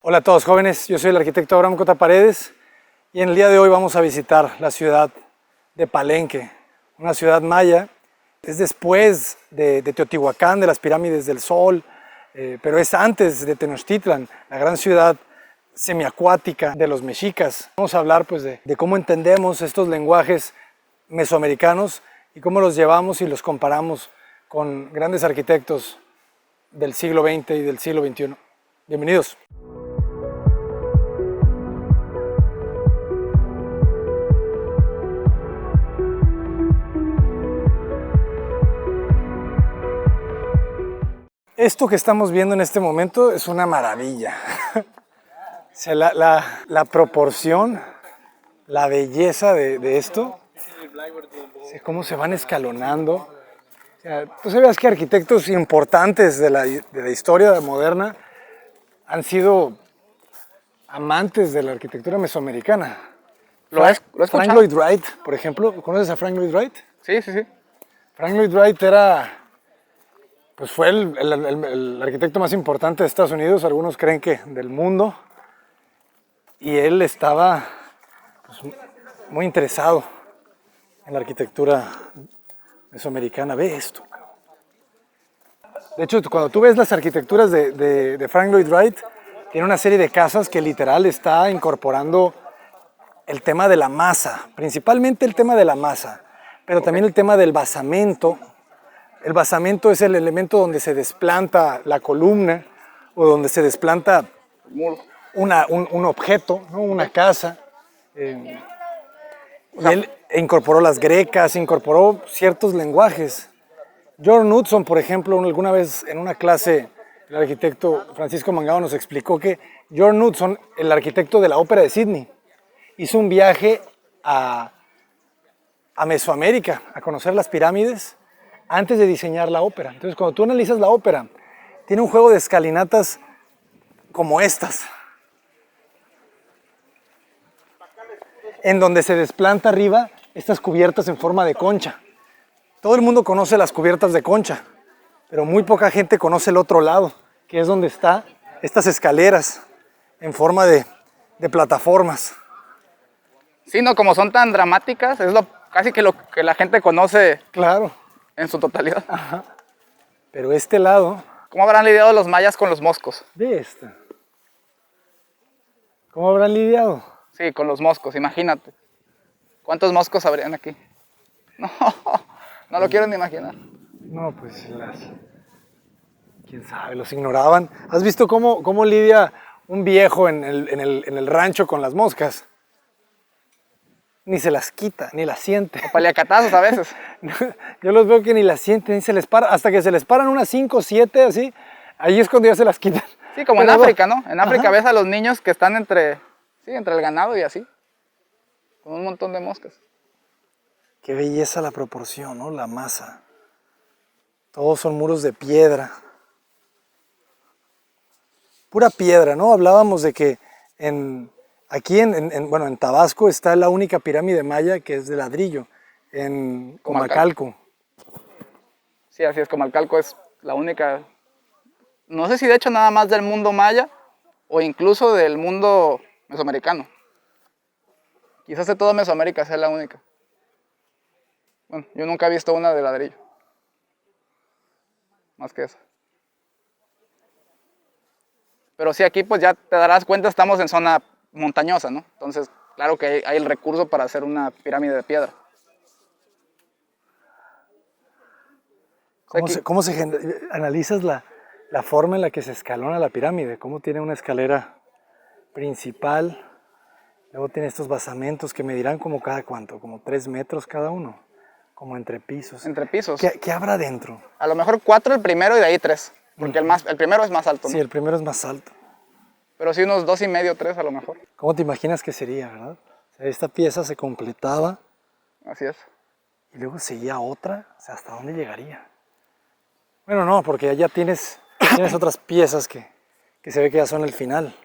Hola a todos jóvenes, yo soy el arquitecto Abraham Cota Paredes y en el día de hoy vamos a visitar la ciudad de Palenque, una ciudad maya. Es después de Teotihuacán, de las pirámides del Sol, pero es antes de Tenochtitlan, la gran ciudad semiacuática de los mexicas. Vamos a hablar pues, de cómo entendemos estos lenguajes mesoamericanos y cómo los llevamos y los comparamos con grandes arquitectos del siglo XX y del siglo XXI. Bienvenidos. Esto que estamos viendo en este momento es una maravilla. O sea, la proporción, la belleza de esto, o sea, cómo se van escalonando. O sea, tú sabías que arquitectos importantes de la historia moderna han sido amantes de la arquitectura mesoamericana. ¿Lo has escuchado? Frank Lloyd Wright, por ejemplo. ¿Conoces a Frank Lloyd Wright? Sí. Frank Lloyd Wright fue el arquitecto más importante de Estados Unidos, algunos creen que del mundo, y él estaba muy interesado en la arquitectura mesoamericana. Ve esto. De hecho, cuando tú ves las arquitecturas de Frank Lloyd Wright, tiene una serie de casas que literal está incorporando el tema de la masa, principalmente el tema de la masa, pero también el tema del basamento. El basamento es el elemento donde se desplanta la columna o donde se desplanta un objeto, ¿no? Una casa. Y él incorporó las grecas, incorporó ciertos lenguajes. George Knudson, por ejemplo, alguna vez en una clase, el arquitecto Francisco Mangao nos explicó que George Knudson, el arquitecto de la Ópera de Sydney, hizo un viaje a Mesoamérica a conocer las pirámides antes de diseñar la ópera. Entonces, cuando tú analizas la ópera, tiene un juego de escalinatas como estas, en donde se desplanta arriba estas cubiertas en forma de concha. Todo el mundo conoce las cubiertas de concha, pero muy poca gente conoce el otro lado, que es donde están estas escaleras en forma de plataformas. Sí, no, como son tan dramáticas, es casi que lo que la gente conoce. Claro. En su totalidad. Ajá. Pero este lado... ¿Cómo habrán lidiado los mayas con los moscos? Ve esta. ¿Cómo habrán lidiado? Sí, con los moscos, imagínate. ¿Cuántos moscos habrían aquí? No lo quiero ni imaginar. No, pues quién sabe, los ignoraban. ¿Has visto cómo lidia un viejo en el rancho con las moscas? Ni se las quita, ni las siente. O paliacatazos a veces. Yo los veo que ni las sienten, ni se les para, hasta que se les paran unas 5 o 7, así, ahí es cuando ya se las quitan. Sí, como en África, ¿no? En África ves a los niños que están entre el ganado y así, con un montón de moscas. Qué belleza la proporción, ¿no? La masa. Todos son muros de piedra. Pura piedra, ¿no? Hablábamos de que aquí en Tabasco está la única pirámide maya que es de ladrillo, en Comalcalco. Sí, así es, Comalcalco es la única, no sé si de hecho nada más del mundo maya o incluso del mundo mesoamericano. Quizás de toda Mesoamérica sea la única. Bueno, yo nunca he visto una de ladrillo, más que esa. Pero sí, aquí pues ya te darás cuenta, estamos en zona montañosa, ¿no? Entonces, claro que hay el recurso para hacer una pirámide de piedra. ¿Cómo analizas la forma en la que se escalona la pirámide? ¿Cómo tiene una escalera principal? Luego tiene estos basamentos que medirán como cada cuánto, como 3 metros cada uno, como entre pisos. Entre pisos. ¿Qué habrá dentro? A lo mejor 4 el primero y de ahí 3, porque el primero es más alto, ¿no? Sí, el primero es más alto. Pero sí unos 2,5, 3 a lo mejor. ¿Cómo te imaginas que sería, verdad? O sea, esta pieza se completaba. Así es. Y luego seguía otra, o sea, ¿hasta dónde llegaría? Bueno, no, porque ya tienes otras piezas que se ve que ya son el final.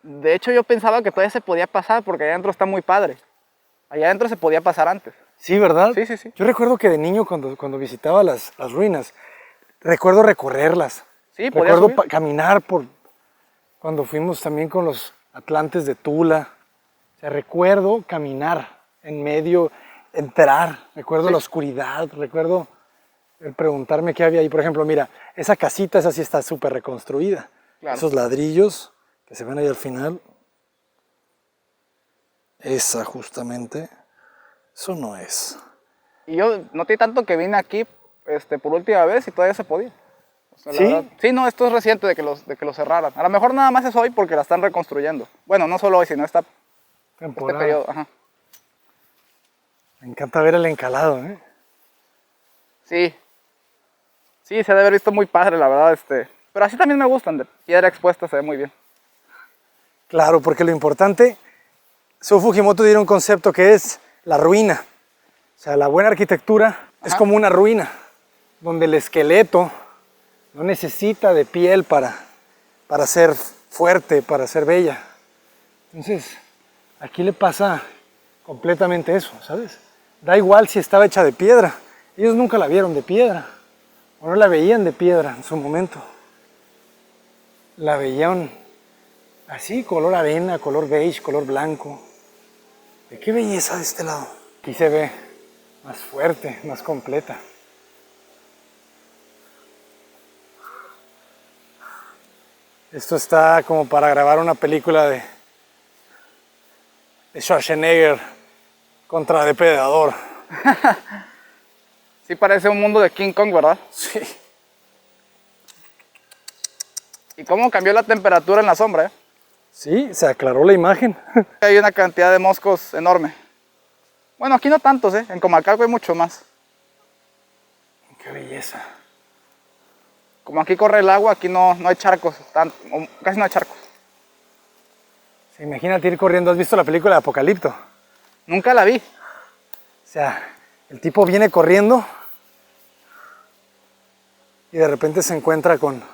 De hecho, yo pensaba que todavía se podía pasar porque allá adentro está muy padre. Allá adentro se podía pasar antes. Sí, ¿verdad? Sí. Yo recuerdo que de niño cuando visitaba las ruinas, recuerdo recorrerlas. Sí, recuerdo caminar por cuando fuimos también con los atlantes de Tula. O sea, recuerdo caminar en medio, entrar, recuerdo la oscuridad, recuerdo el preguntarme qué había ahí. Por ejemplo, mira, esa casita, esa sí está súper reconstruida. Claro. Esos ladrillos que se ven ahí al final. Esa justamente, eso no es. Y yo noté tanto que vine aquí por última vez y todavía se podía. O sea, ¿Sí? verdad, sí, no, esto es reciente de que los cerraran. A lo mejor nada más es hoy porque la están reconstruyendo. Bueno, no solo hoy, sino este periodo. Ajá. Me encanta ver el encalado, ¿eh? Sí. Sí, se debe haber visto muy padre, la verdad. Pero así también me gustan, de piedra expuesta se ve muy bien. Claro, porque lo importante, Sou Fujimoto tiene un concepto que es la ruina. O sea, la buena arquitectura es como una ruina, donde el esqueleto no necesita de piel para ser fuerte, para ser bella. Entonces, aquí le pasa completamente eso, ¿sabes? Da igual si estaba hecha de piedra. Ellos nunca la vieron de piedra, o no la veían de piedra en su momento. La veían así, color arena, color beige, color blanco. ¿De qué belleza de este lado? Aquí se ve más fuerte, más completa. Esto está como para grabar una película de Schwarzenegger contra Depredador. Sí parece un mundo de King Kong, ¿verdad? Sí. ¿Y cómo cambió la temperatura en la sombra, Sí, se aclaró la imagen. Hay una cantidad de moscos enorme. Bueno, aquí no tantos, En Comalcalco hay mucho más. Qué belleza. Como aquí corre el agua, aquí no hay charcos, casi no hay charcos. Sí, imagínate ir corriendo. ¿Has visto la película de Apocalipto? Nunca la vi. O sea, el tipo viene corriendo y de repente se encuentra con...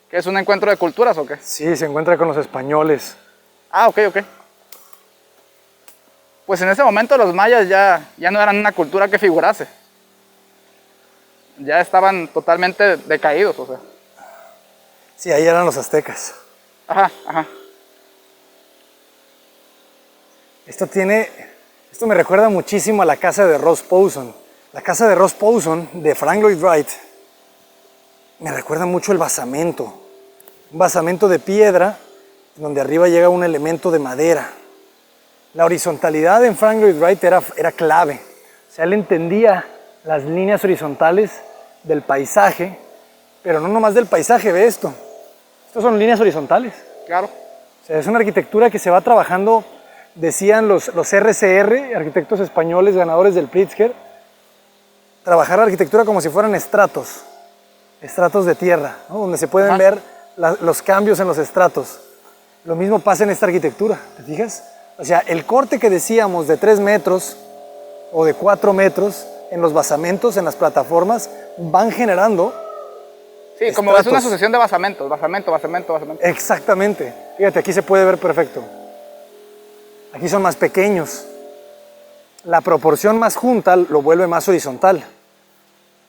¿Qué es un encuentro de culturas o qué? Sí, se encuentra con los españoles. Ah, ok. Pues en ese momento los mayas ya no eran una cultura que figurase. Ya estaban totalmente decaídos, o sea. Sí, ahí eran los aztecas. Ajá. Esto me recuerda muchísimo a la casa de Ross Powson. La casa de Ross Powson, de Frank Lloyd Wright, me recuerda mucho el basamento. Un basamento de piedra, donde arriba llega un elemento de madera. La horizontalidad en Frank Lloyd Wright era clave. O sea, él entendía las líneas horizontales del paisaje, pero no nomás del paisaje, ve esto. Estas son líneas horizontales. Claro. O sea, es una arquitectura que se va trabajando, decían los RCR, arquitectos españoles ganadores del Pritzker, trabajar la arquitectura como si fueran estratos de tierra, ¿no? Donde se pueden ver los cambios en los estratos. Lo mismo pasa en esta arquitectura, ¿te fijas? O sea, el corte que decíamos de 3 metros o de 4 metros en los basamentos, en las plataformas, van generando sí, como es una sucesión de basamentos, basamento. Exactamente. Fíjate, aquí se puede ver perfecto. Aquí son más pequeños. La proporción más junta lo vuelve más horizontal.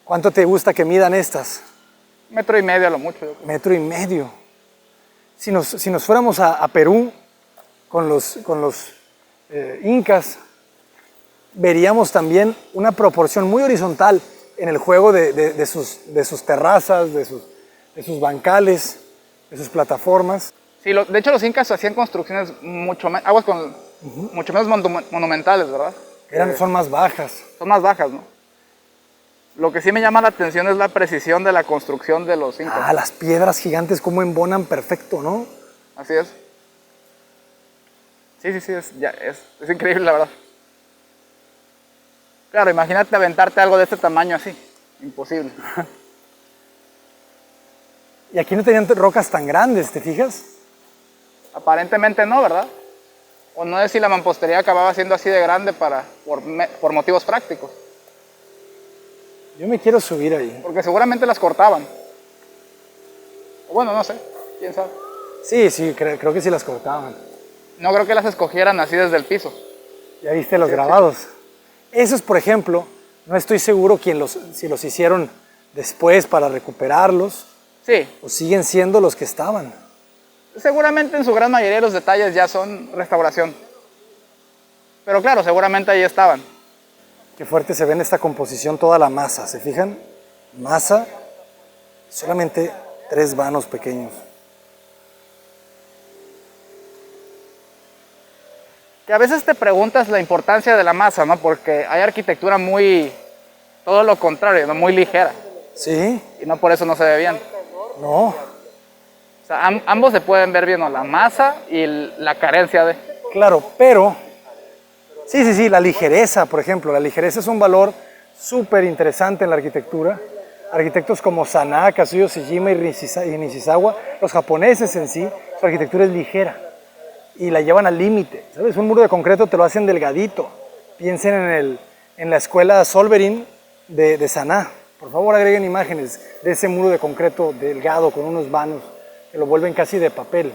¿Cuánto te gusta que midan estas? 1,5 metros a lo mucho. Yo creo. 1,5 metros. Si nos fuéramos a Perú con los incas, veríamos también una proporción muy horizontal en el juego de sus terrazas, de sus bancales, de sus plataformas. Sí, de hecho los incas hacían construcciones mucho menos monumentales, ¿verdad? Son más bajas. Son más bajas, ¿no? Lo que sí me llama la atención es la precisión de la construcción de los incas. Ah, las piedras gigantes cómo embonan perfecto, ¿no? Así es. Sí, es increíble, la verdad. Claro, imagínate aventarte algo de este tamaño así. Imposible. Y aquí no tenían rocas tan grandes, ¿te fijas? Aparentemente no, ¿verdad? O no sé si la mampostería acababa siendo así de grande por motivos prácticos. Yo me quiero subir ahí. Porque seguramente las cortaban. O bueno, no sé, quién sabe. Sí, creo que sí las cortaban. No creo que las escogieran así desde el piso. ¿Ya viste los grabados? Sí. Esos, por ejemplo, no estoy seguro si los hicieron después para recuperarlos, Sí, o siguen siendo los que estaban. seguramente en su gran mayoría los detalles ya son restauración. Pero claro, seguramente ahí estaban. Qué fuerte se ve en esta composición toda la masa, ¿se fijan? Masa, solamente 3 vanos pequeños. Que a veces te preguntas la importancia de la masa, ¿no? Porque hay arquitectura muy, todo lo contrario, ¿no? Muy ligera. ¿Sí? Y no por eso no se ve bien. No. O sea, ambos se pueden ver bien, ¿no? La masa y la carencia de... Claro, pero... Sí, la ligereza, por ejemplo. La ligereza es un valor súper interesante en la arquitectura. Arquitectos como Sanaa, Kazuyo Shijima y Nishizawa, los japoneses en sí, su arquitectura es ligera y la llevan al límite, ¿sabes? Un muro de concreto te lo hacen delgadito. Piensen en la escuela Solverin de Sanaa. Por favor, agreguen imágenes de ese muro de concreto delgado con unos vanos que lo vuelven casi de papel.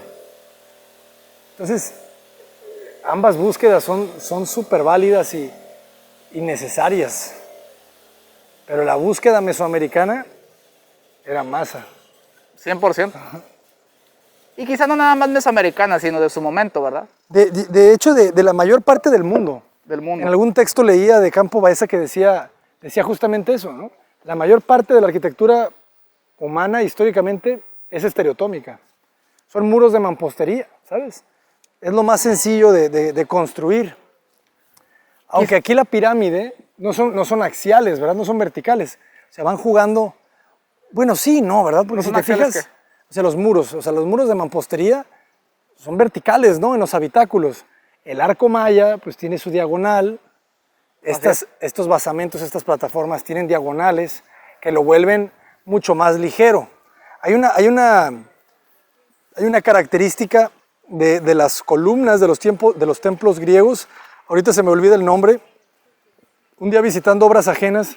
Entonces, ambas búsquedas son súper válidas y necesarias. Pero la búsqueda mesoamericana era masa. 100%. Y quizá no nada más mesoamericana, sino de su momento, ¿verdad? De hecho, de la mayor parte del mundo. Del mundo. En algún texto leía de Campo Baeza que decía justamente eso, ¿no? La mayor parte de la arquitectura humana históricamente es estereotómica. Son muros de mampostería, ¿sabes? Es lo más sencillo de construir. Aunque aquí la pirámide no son axiales, ¿verdad? No son verticales. O sea, van jugando... Bueno, sí, no, ¿verdad? Porque si te fijas, o sea, los muros de mampostería son verticales, ¿no? En los habitáculos. El arco maya, pues tiene su diagonal. Estos basamentos, estas plataformas tienen diagonales que lo vuelven mucho más ligero. Hay una característica de las columnas de los templos griegos. Ahorita se me olvida el nombre. Un día visitando obras ajenas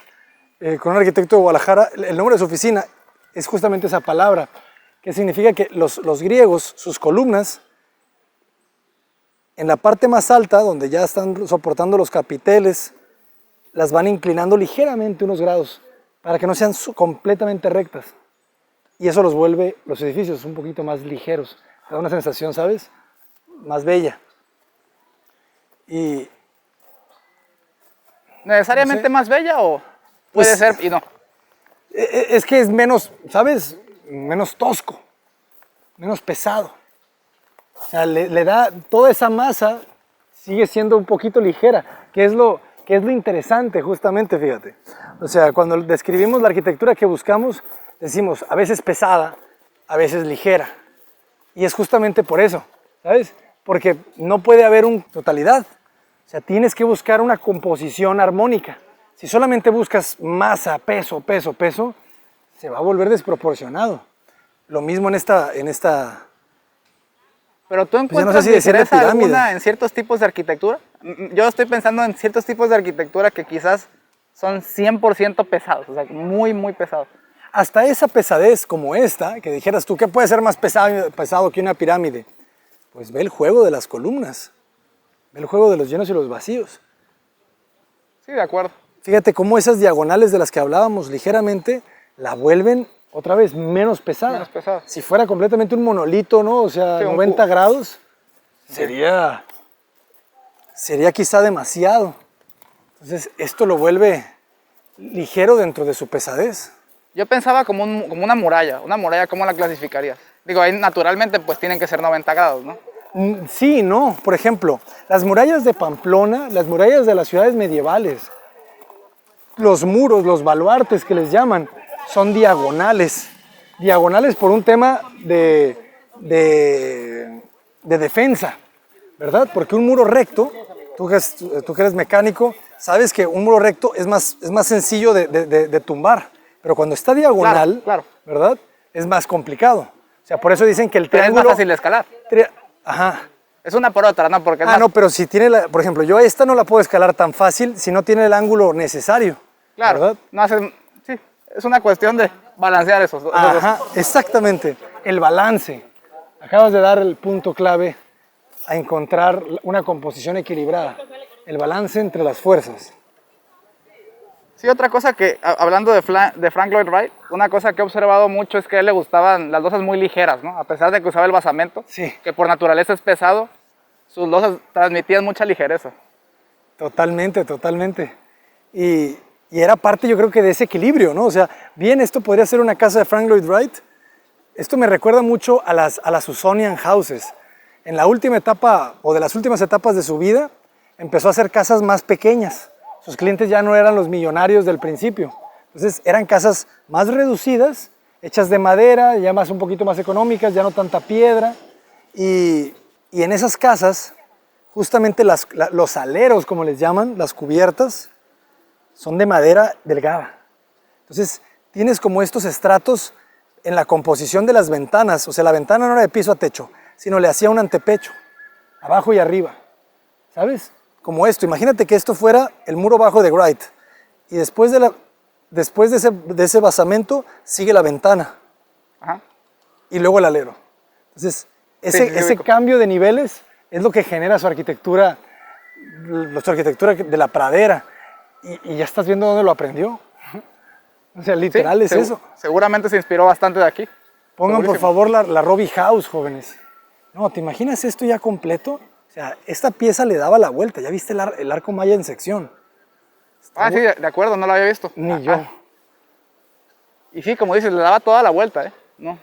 con un arquitecto de Guadalajara, el nombre de su oficina es justamente esa palabra, que significa que los griegos, sus columnas, en la parte más alta, donde ya están soportando los capiteles, las van inclinando ligeramente unos grados, para que no sean completamente rectas. Y eso los vuelve los edificios un poquito más ligeros. Da una sensación, ¿sabes? Más bella. Y... ¿Necesariamente no sé. más bella o puede ser y no? Es que es menos, ¿sabes? Menos tosco, menos pesado. O sea, le da toda esa masa, sigue siendo un poquito ligera, que es lo interesante justamente, fíjate. O sea, cuando describimos la arquitectura que buscamos, decimos a veces pesada, a veces ligera. Y es justamente por eso, ¿sabes? Porque no puede haber una totalidad. O sea, tienes que buscar una composición armónica. Si solamente buscas masa, peso, se va a volver desproporcionado. Lo mismo en esta Pero tú pues encuentras no sé si decirle diferencia pirámide. alguna en ciertos tipos de arquitectura. Yo estoy pensando en ciertos tipos de arquitectura que quizás son 100% pesados, o sea, muy, muy pesados. Hasta esa pesadez como esta, que dijeras tú, ¿qué puede ser más pesado que una pirámide? Pues ve el juego de las columnas, ve el juego de los llenos y los vacíos. Sí, de acuerdo. Fíjate cómo esas diagonales de las que hablábamos ligeramente la vuelven otra vez menos pesada. Menos pesada. Si fuera completamente un monolito, ¿no? O sea, Sí, 90 grados, sería quizá demasiado. Entonces, esto lo vuelve ligero dentro de su pesadez. Yo pensaba como una muralla. Una muralla, ¿cómo la clasificarías? Digo, ahí naturalmente pues tienen que ser 90 grados, ¿no? Sí, no. Por ejemplo, las murallas de Pamplona, las murallas de las ciudades medievales, los muros, los baluartes que les llaman, son diagonales. Diagonales por un tema de defensa, ¿verdad? Porque un muro recto, tú que eres mecánico, sabes que un muro recto es más sencillo de tumbar. Pero cuando está diagonal, Claro. ¿verdad? Es más complicado. O sea, por eso dicen que el Pero triángulo... es más fácil de escalar. Ajá. Es una por otra, ¿no? Porque No, pero si tiene, por ejemplo, yo esta no la puedo escalar tan fácil si no tiene el ángulo necesario. claro, ¿verdad? no hacen, sí, es una cuestión de balancear esos dos. Ajá, exactamente. El balance. Acabas de dar el punto clave a encontrar una composición equilibrada. El balance entre las fuerzas. Sí, otra cosa que, hablando de Frank Lloyd Wright, una cosa que he observado mucho es que a él le gustaban las losas muy ligeras, ¿no? A pesar de que usaba el basamento, Sí. que por naturaleza es pesado, sus losas transmitían mucha ligereza. Totalmente, totalmente. Y era parte, yo creo que de ese equilibrio, ¿no? O sea, bien, esto podría ser una casa de Frank Lloyd Wright. Esto me recuerda mucho a las Usonian Houses. En la última etapa, o de las últimas etapas de su vida, empezó a hacer casas más pequeñas. Sus clientes ya no eran los millonarios del principio. Entonces eran casas más reducidas, hechas de madera, ya un poquito más económicas, ya no tanta piedra. Y en esas casas, justamente los aleros, como les llaman, las cubiertas, son de madera delgada. Entonces tienes como estos estratos en la composición de las ventanas. O sea, la ventana no era de piso a techo, sino le hacía un antepecho, abajo y arriba. ¿Sabes? Como esto, imagínate que esto fuera el muro bajo de Wright y después de ese basamento sigue la ventana. Ajá. Y luego el alero. Entonces, ese cambio de niveles es lo que genera su arquitectura de la pradera. Y ya estás viendo dónde lo aprendió. O sea, literal es eso. Seguramente se inspiró bastante de aquí. Pongan por favor la Robbie House, jóvenes. No, ¿te imaginas esto ya completo? O sea, esta pieza le daba la vuelta. ¿Ya viste el arco maya en sección? Sí, de acuerdo, no lo había visto. Ni yo. Y sí, como dices, le daba toda la vuelta, ¿eh? No.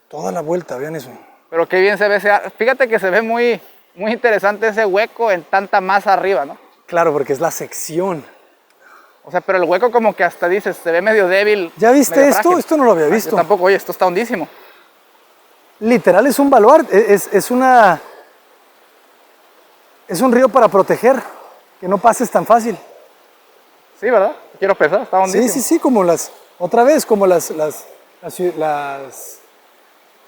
Toda la vuelta, vean eso. Pero qué bien se ve fíjate que se ve muy, muy interesante ese hueco en tanta masa arriba, ¿no? Claro, porque es la sección. O sea, pero el hueco como que hasta dices, se ve medio débil. ¿Ya viste esto? Frágil. Esto no lo había visto. Yo tampoco, oye, esto está hondísimo. Literal es un baluarte, es un río para proteger, que no pases tan fácil. Sí, ¿verdad? Quiero pensar, está hondísimo. Sí, como las ciudades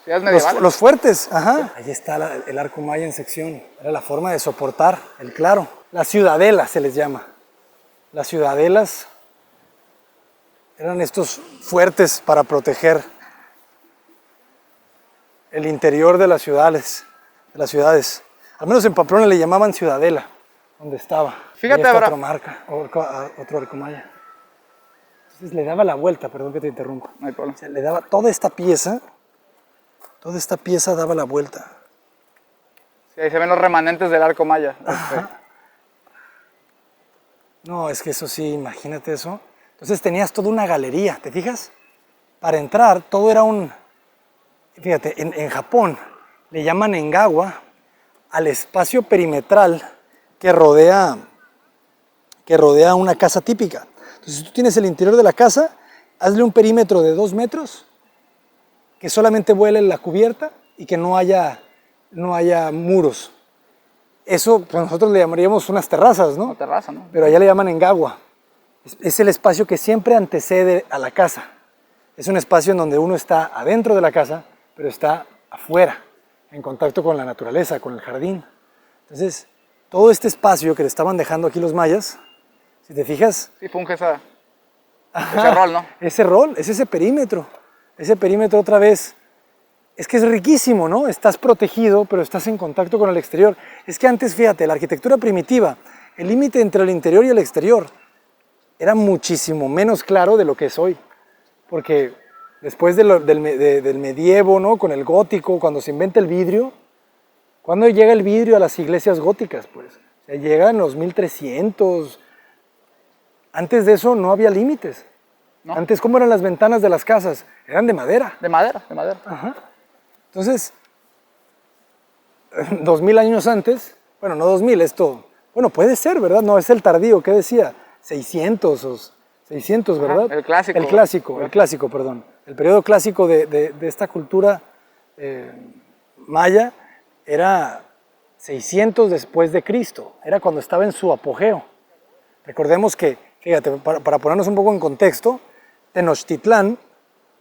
medievales. Los fuertes, ajá. Ahí está el arco maya en sección. Era la forma de soportar el claro. La ciudadela se les llama. Las ciudadelas eran estos fuertes para proteger el interior de las ciudades. Al menos en Pamplona le llamaban ciudadela, donde estaba. Fíjate, otra marca, otro arco maya. Entonces le daba la vuelta, perdón que te interrumpa. No hay problema. O sea, le daba toda esta pieza daba la vuelta. Sí, ahí se ven los remanentes del arco maya. No, es que eso sí, imagínate eso. Entonces tenías toda una galería, ¿te fijas? Para entrar, todo era fíjate, en Japón le llaman engawa al espacio perimetral que rodea una casa típica. Entonces, si tú tienes el interior de la casa, hazle un perímetro de 2 metros, que solamente vuele la cubierta y que no haya muros. Eso pues nosotros le llamaríamos unas terrazas, ¿no? Una terraza, ¿no? Pero allá le llaman engawa. Es el espacio que siempre antecede a la casa. Es un espacio en donde uno está adentro de la casa, pero está afuera, en contacto con la naturaleza, con el jardín. Entonces, todo este espacio que le estaban dejando aquí los mayas, si te fijas... Sí, funge ese rol, ¿no? Ese rol, es ese perímetro. Ese perímetro otra vez, es que es riquísimo, ¿no? Estás protegido, pero estás en contacto con el exterior. Es que antes, fíjate, la arquitectura primitiva, el límite entre el interior y el exterior era muchísimo menos claro de lo que es hoy. Porque después del medievo, ¿no? Con el gótico, cuando se inventa el vidrio, ¿cuándo llega el vidrio a las iglesias góticas? Pues, o sea, llega en los 1300. Antes de eso no había límites. ¿No? Antes, ¿cómo eran las ventanas de las casas? Eran de madera. De madera. Ajá. Entonces, 2000 años antes, bueno, no 2000, bueno, puede ser, ¿verdad? No, es el tardío, ¿qué decía? 600, ¿verdad? Ajá, el clásico. El clásico, perdón. El periodo clásico de esta cultura maya era 600 después de Cristo. Era cuando estaba en su apogeo. Recordemos que, fíjate, para ponernos un poco en contexto, Tenochtitlán,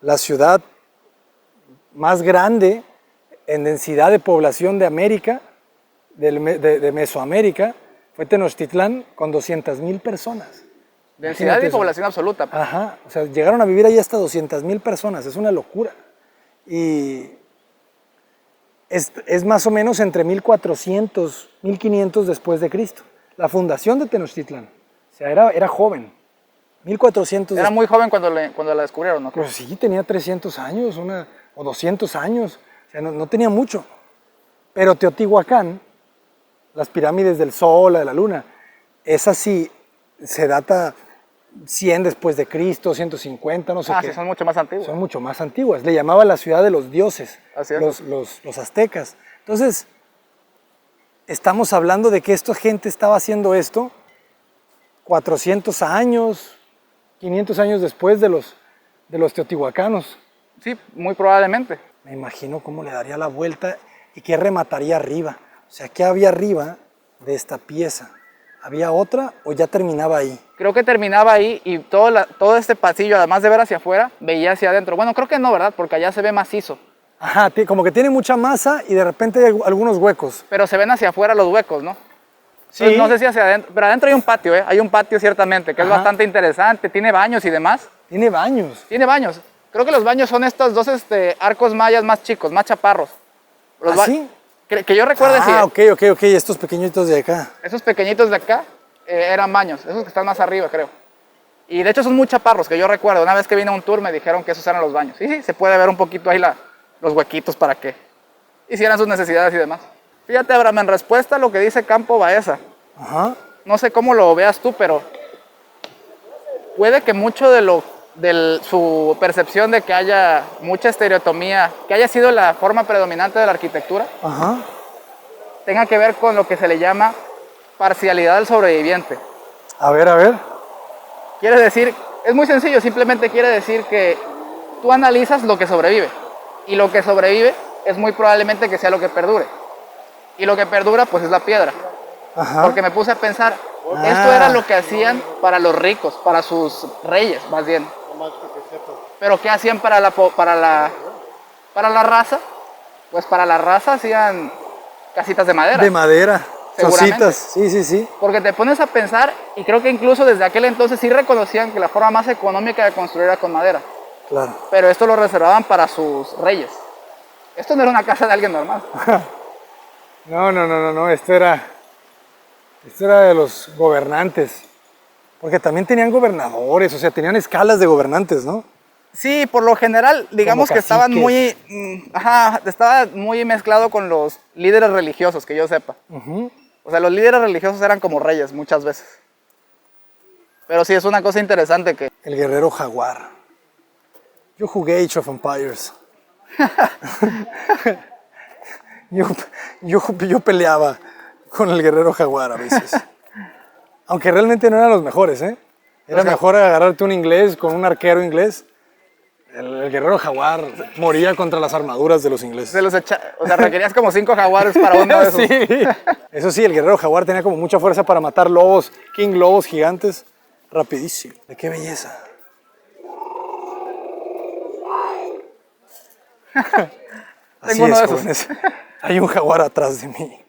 la ciudad más grande en densidad de población de América, de Mesoamérica, fue Tenochtitlán con 200,000 personas. Densidad y población absoluta. Ajá, o sea, llegaron a vivir ahí hasta 200,000 personas, es una locura. Y es más o menos entre 1400, 1500 después de Cristo, la fundación de Tenochtitlán. O sea, era joven. 1400. Era muy joven cuando la descubrieron, ¿no? Pues sí, tenía 300 años o 200 años. O sea, no tenía mucho. Pero Teotihuacán, las pirámides del Sol, la de la Luna, esa sí se data 100 después de Cristo, 150, no sé qué. Sí, son mucho más antiguos. Son mucho más antiguas. Le llamaba la ciudad de los dioses, Así es. los aztecas. Entonces, estamos hablando de que esta gente estaba haciendo esto 400 años, 500 años después de los teotihuacanos. Sí, muy probablemente. Me imagino cómo le daría la vuelta y qué remataría arriba. O sea, ¿qué había arriba de esta pieza? ¿Había otra o ya terminaba ahí? Creo que terminaba ahí y todo este pasillo, además de ver hacia afuera, veía hacia adentro. Bueno, creo que no, ¿verdad? Porque allá se ve macizo. Ajá, como que tiene mucha masa y de repente hay algunos huecos. Pero se ven hacia afuera los huecos, ¿no? Sí. Entonces, no sé si hacia adentro, pero adentro hay un patio, ¿eh? Hay un patio ciertamente, que es bastante interesante, tiene baños y demás. Tiene baños. Tiene baños. Creo que los baños son estos dos arcos mayas más chicos, más chaparros. ¿Ah, sí? Que yo recuerde, sí. Ok, estos pequeñitos de acá. Esos pequeñitos de acá eran baños, esos que están más arriba, creo. Y de hecho son muy chaparros, que yo recuerdo. Una vez que vine a un tour me dijeron que esos eran los baños. Sí, se puede ver un poquito ahí los huequitos para que hicieran sus necesidades y demás. Fíjate, Abraham, en respuesta a lo que dice Campo Baeza, Ajá. no sé cómo lo veas tú, pero puede que mucho de su percepción de que haya mucha estereotomía, que haya sido la forma predominante de la arquitectura, Ajá. tenga que ver con lo que se le llama parcialidad del sobreviviente. A ver. Quiere decir, es muy sencillo, simplemente quiere decir que tú analizas lo que sobrevive. Y lo que sobrevive es muy probablemente que sea lo que perdure. Y lo que perdura, pues es la piedra. Ajá. Porque me puse a pensar, esto era lo que hacían para los ricos, para sus reyes, más bien. Pero ¿qué hacían para la raza? Pues para la raza hacían casitas de madera. De madera. Seguramente. Chocitas. Sí. Porque te pones a pensar, y creo que incluso desde aquel entonces sí reconocían que la forma más económica de construir era con madera. Claro. Pero esto lo reservaban para sus reyes. Esto no era una casa de alguien normal. No. Esto era de los gobernantes. Porque también tenían gobernadores, o sea, tenían escalas de gobernantes, ¿no? Sí, por lo general, digamos Como que estaban caciques. estaba muy mezclado con los líderes religiosos, que yo sepa. Ujú. O sea, los líderes religiosos eran como reyes muchas veces. Pero sí, es una cosa interesante que... El guerrero jaguar. Yo jugué Age of Empires. yo peleaba con el guerrero jaguar a veces. Aunque realmente no eran los mejores, ¿eh? Era mejor agarrarte un inglés con un arquero inglés. El guerrero jaguar moría contra las armaduras de los ingleses. O sea, requerías como 5 jaguares para uno de esos. Sí. Eso sí, el guerrero jaguar tenía como mucha fuerza para matar lobos, king lobos gigantes, rapidísimo. ¡De qué belleza! Así Tengo uno es, de esos. jóvenes. Hay un jaguar atrás de mí.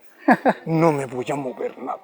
No me voy a mover nada.